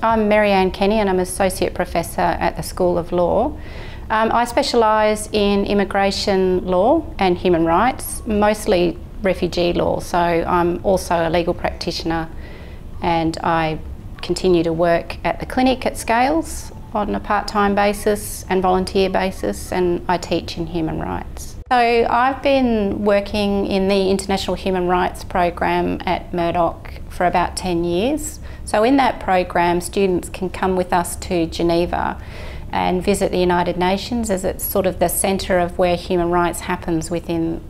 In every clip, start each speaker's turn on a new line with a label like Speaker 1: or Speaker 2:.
Speaker 1: I'm Mary-Ann Kenny and I'm Associate Professor at the School of Law. I specialise in immigration law and human rights, mostly refugee law, so I'm also a legal practitioner and I continue to work at the clinic at Scales on a part-time basis and volunteer basis, and I teach in human rights. So I've been working in the International Human Rights Program at Murdoch for about 10 years. So in that program, students can come with us to Geneva and visit the United Nations, as it's sort of the centre of where human rights happens within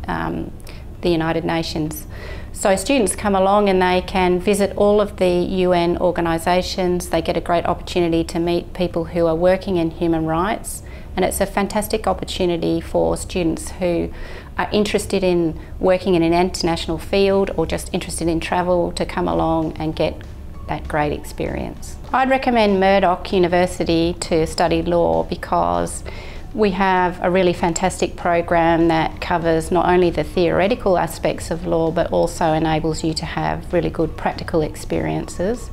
Speaker 1: the United Nations. So students come along and they can visit all of the UN organisations. They get a great opportunity to meet people who are working in human rights, and it's a fantastic opportunity for students who are interested in working in an international field or just interested in travel to come along and get that great experience. I'd recommend Murdoch University to study law because we have a really fantastic program that covers not only the theoretical aspects of law but also enables you to have really good practical experiences.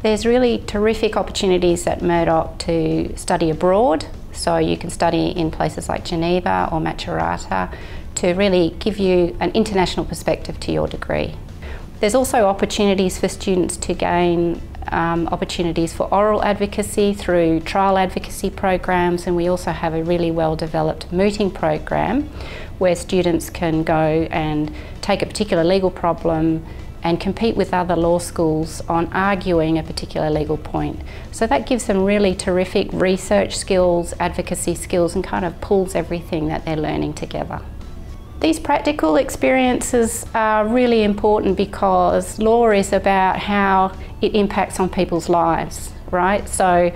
Speaker 1: There's really terrific opportunities at Murdoch to study abroad, so you can study in places like Geneva or Macerata to really give you an international perspective to your degree. There's also opportunities for students to gain opportunities for oral advocacy through trial advocacy programs, and we also have a really well developed mooting program where students can go and take a particular legal problem and compete with other law schools on arguing a particular legal point. So that gives them really terrific research skills, advocacy skills, and kind of pulls everything that they're learning together. These practical experiences are really important because law is about how it impacts on people's lives, right? So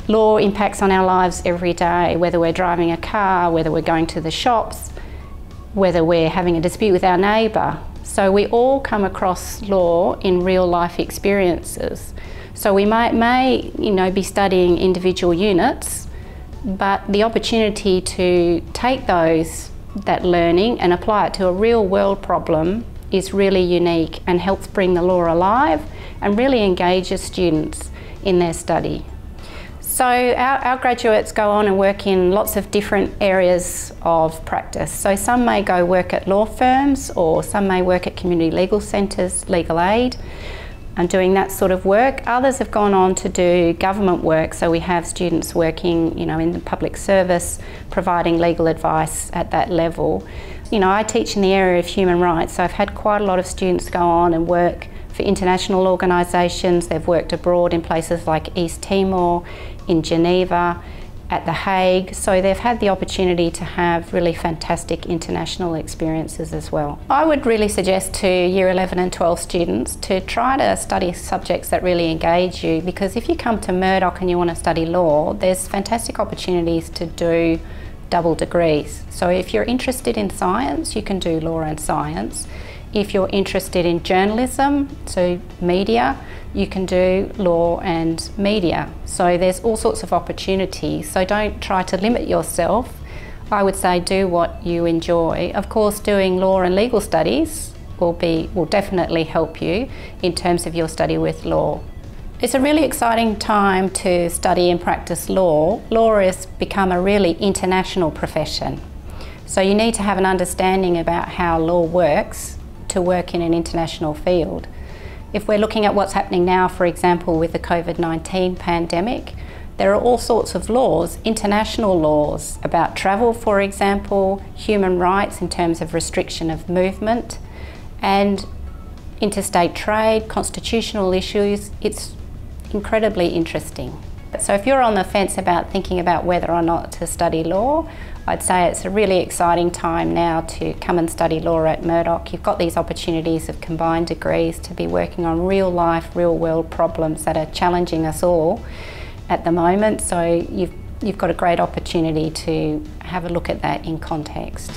Speaker 1: law impacts on our lives every day, whether we're driving a car, whether we're going to the shops, whether we're having a dispute with our neighbour. So we all come across law in real life experiences. So we may be studying individual units, but the opportunity to take that learning and apply it to a real world problem is really unique and helps bring the law alive and really engages students in their study. So our graduates go on and work in lots of different areas of practice. So some may go work at law firms, or some may work at community legal centres, legal aid, and doing that sort of work. Others have gone on to do government work, so we have students working in the public service, providing legal advice at that level. I teach in the area of human rights, so I've had quite a lot of students go on and work for international organisations. They've worked abroad in places like East Timor, in Geneva, at The Hague, so they've had the opportunity to have really fantastic international experiences as well. I would really suggest to Year 11 and 12 students to try to study subjects that really engage you, because if you come to Murdoch and you want to study law, there's fantastic opportunities to do double degrees. So if you're interested in science, you can do law and science. If you're interested in journalism, so media, you can do law and media. So there's all sorts of opportunities, so don't try to limit yourself. I would say do what you enjoy. Of course, doing law and legal studies will definitely help you in terms of your study with law. It's a really exciting time to study and practice law. Law has become a really international profession. So you need to have an understanding about how law works to work in an international field. If we're looking at what's happening now, for example, with the COVID-19 pandemic, there are all sorts of laws, international laws, about travel, for example, human rights in terms of restriction of movement, and interstate trade, constitutional issues. It's incredibly interesting. So if you're on the fence about thinking about whether or not to study law, I'd say it's a really exciting time now to come and study law at Murdoch. You've got these opportunities of combined degrees to be working on real life, real world problems that are challenging us all at the moment. So you've got a great opportunity to have a look at that in context.